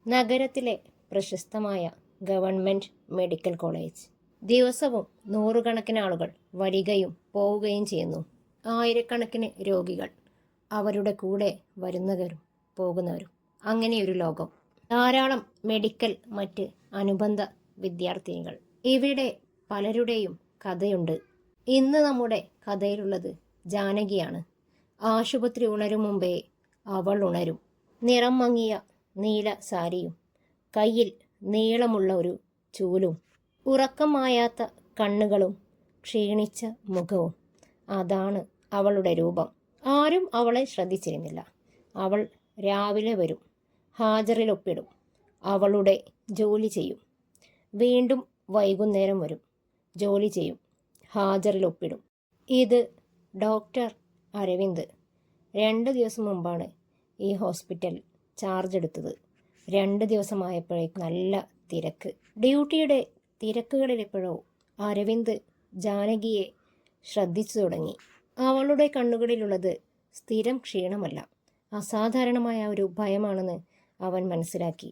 നഗരത്തിലെ പ്രശസ്തമായ government medical college. ദിവസവും നൂറുകണക്കിന് ആളുകൾ വരികയും പോവുകയും ചെയ്യുന്നു. ആയിരക്കണക്കിന് രോഗികൾ, അവരുടെ കൂടെ വരുന്നവരും പോകുന്നവരും. അങ്ങനെയൊരു ലോകം. ധാരാളം മെഡിക്കൽ മറ്റ് അനുബന്ധ വിദ്യാർത്ഥിനികൾ. ഇവിടെ പലരുടെയും കഥയുണ്ട്. ഇന്ന് നമ്മുടെ കഥയിലുള്ളത് ജാനകിയാണ്. ആശുപത്രി ഉണരും മുമ്പേ അവൾ ഉണരും. നിറം മങ്ങിയ നീല സാരിയും കയ്യിൽ നീളമുള്ള ഒരു ചൂലും, ഉറക്കം മായാത്ത കണ്ണുകളും ക്ഷീണിച്ച മുഖവും. അതാണ് അവളുടെ രൂപം. ആരും അവളെ ശ്രദ്ധിച്ചിരുന്നില്ല. അവൾ രാവിലെ വരും, ഹാജറിൽ ഒപ്പിടും, അവളുടെ ജോലി ചെയ്യും. വീണ്ടും വൈകുന്നേരം വരും, ജോലി ചെയ്യും, ഹാജറിൽ ഒപ്പിടും. ഇത് ഡോക്ടർ അരവിന്ദ് 2 ദിവസം മുമ്പാണ് ഈ ഹോസ്പിറ്റൽ ചാർജ് എടുത്തത്. 2 ദിവസമായപ്പോഴേക്കും നല്ല തിരക്ക്. ഡ്യൂട്ടിയുടെ തിരക്കുകളിലെപ്പോഴോ അരവിന്ദ് ജാനകിയെ ശ്രദ്ധിച്ചു തുടങ്ങി. അവളുടെ കണ്ണുകളിലുള്ളത് സ്ഥിരം ക്ഷീണമല്ല, അസാധാരണമായ ഒരു ഭയമാണെന്ന് അവൻ മനസ്സിലാക്കി.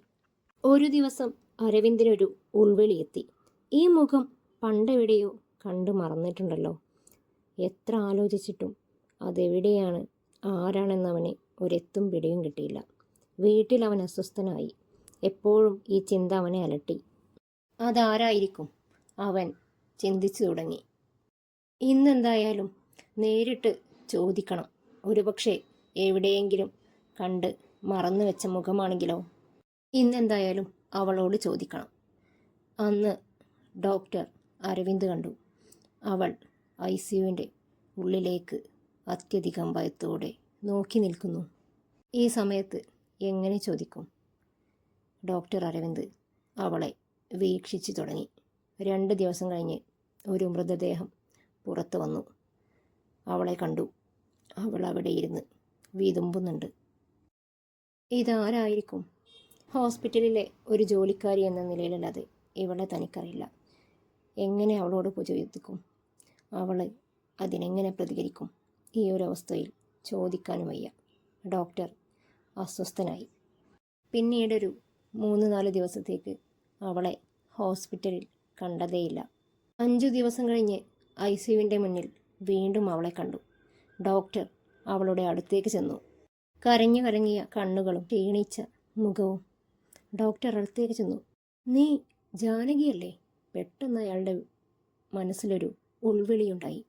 ഒരു ദിവസം അരവിന്ദിനൊരു ഉൾവിളിയെത്തി. ഈ മുഖം പണ്ടെവിടെയോ കണ്ടു മറന്നിട്ടുണ്ടല്ലോ. എത്ര ആലോചിച്ചിട്ടും അതെവിടെയാണ്, ആരാണെന്നവന് ഒരെത്തും പിടിയും കിട്ടിയില്ല. വീട്ടിൽ അവൻ അസ്വസ്ഥനായി. എപ്പോഴും ഈ ചിന്ത അവനെ അലട്ടി. അതാരായിരിക്കും? അവൻ ചിന്തിച്ചു തുടങ്ങി. ഇന്നെന്തായാലും നേരിട്ട് ചോദിക്കണം. ഒരുപക്ഷെ എവിടെയെങ്കിലും കണ്ട് മറന്നു വെച്ച മുഖമാണെങ്കിലോ? ഇന്നെന്തായാലും അവളോട് ചോദിക്കണം. അന്ന് ഡോക്ടർ അരവിന്ദ് കണ്ടു. അവൾ ICUവിൻ്റെ ഉള്ളിലേക്ക് അത്യധികം ഭയത്തോടെ നോക്കി നിൽക്കുന്നു. ഈ സമയത്ത് എങ്ങനെ ചോദിക്കും? ഡോക്ടർ അരവിന്ദ് അവളെ വീക്ഷിച്ചു തുടങ്ങി. 2 ദിവസം കഴിഞ്ഞ് ഒരു മൃതദേഹം പുറത്തു വന്നു. അവളെ കണ്ടു. അവൾ അവിടെ ഇരുന്ന് വീതുമ്പുന്നുണ്ട്. ഇതാരായിരിക്കും? ഹോസ്പിറ്റലിലെ ഒരു ജോലിക്കാരി എന്ന നിലയിലല്ലാതെ ഇവളെ തനിക്കറിയില്ല. എങ്ങനെ അവളോട് ചോദിക്കും? അവൾ അതിനെങ്ങനെ പ്രതികരിക്കും? ഈ ഒരു അവസ്ഥയിൽ ചോദിക്കാനും വയ്യ. ഡോക്ടർ അസ്വസ്ഥനായി. പിന്നീടൊരു 3-4 ദിവസത്തേക്ക് അവളെ ഹോസ്പിറ്റലിൽ കണ്ടതേയില്ല. 5 ദിവസം കഴിഞ്ഞ് ICUവിൻ്റെ മുന്നിൽ വീണ്ടും അവളെ കണ്ടു. ഡോക്ടർ അവളുടെ അടുത്തേക്ക് ചെന്നു. കരഞ്ഞു കലങ്ങിയ കണ്ണുകളും ക്ഷീണിച്ച മുഖവും. ഡോക്ടർ അടുത്തേക്ക് ചെന്നു. നീ ജാനകിയല്ലേ? പെട്ടെന്ന് അയാളുടെ മനസ്സിലൊരു ഉൾവിളിയുണ്ടായി.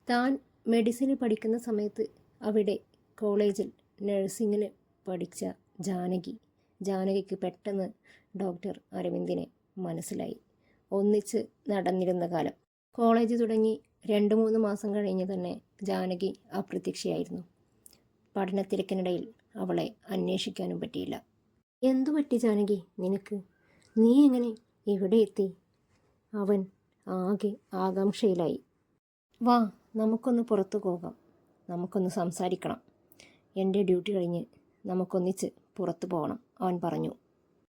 താൻ മെഡിസിന് പഠിക്കുന്ന സമയത്ത് അവിടെ കോളേജിൽ നഴ്സിങ്ങിന് പഠിച്ച ജാനകിക്ക് പെട്ടെന്ന് ഡോക്ടർ അരവിന്ദിനെ മനസ്സിലായി. ഒന്നിച്ച് നടന്നിരുന്ന കാലം. കോളേജ് തുടങ്ങി 2-3 മാസം കഴിഞ്ഞ് തന്നെ ജാനകി അപ്രത്യക്ഷയായിരുന്നു. പഠനത്തിരക്കിനിടയിൽ അവളെ അന്വേഷിക്കാനും പറ്റിയില്ല. എന്തു പറ്റി ജാനകി നിനക്ക്? നീ എങ്ങനെ ഇവിടെ എത്തി? അവൻ ആകെ ആകാംക്ഷയിലായി. വാ, നമുക്കൊന്ന് പുറത്തു പോകാം, നമുക്കൊന്ന് സംസാരിക്കണം. എൻ്റെ ഡ്യൂട്ടി കഴിഞ്ഞ് നമുക്കൊന്നിച്ച് പുറത്തു പോകണം, അവൻ പറഞ്ഞു.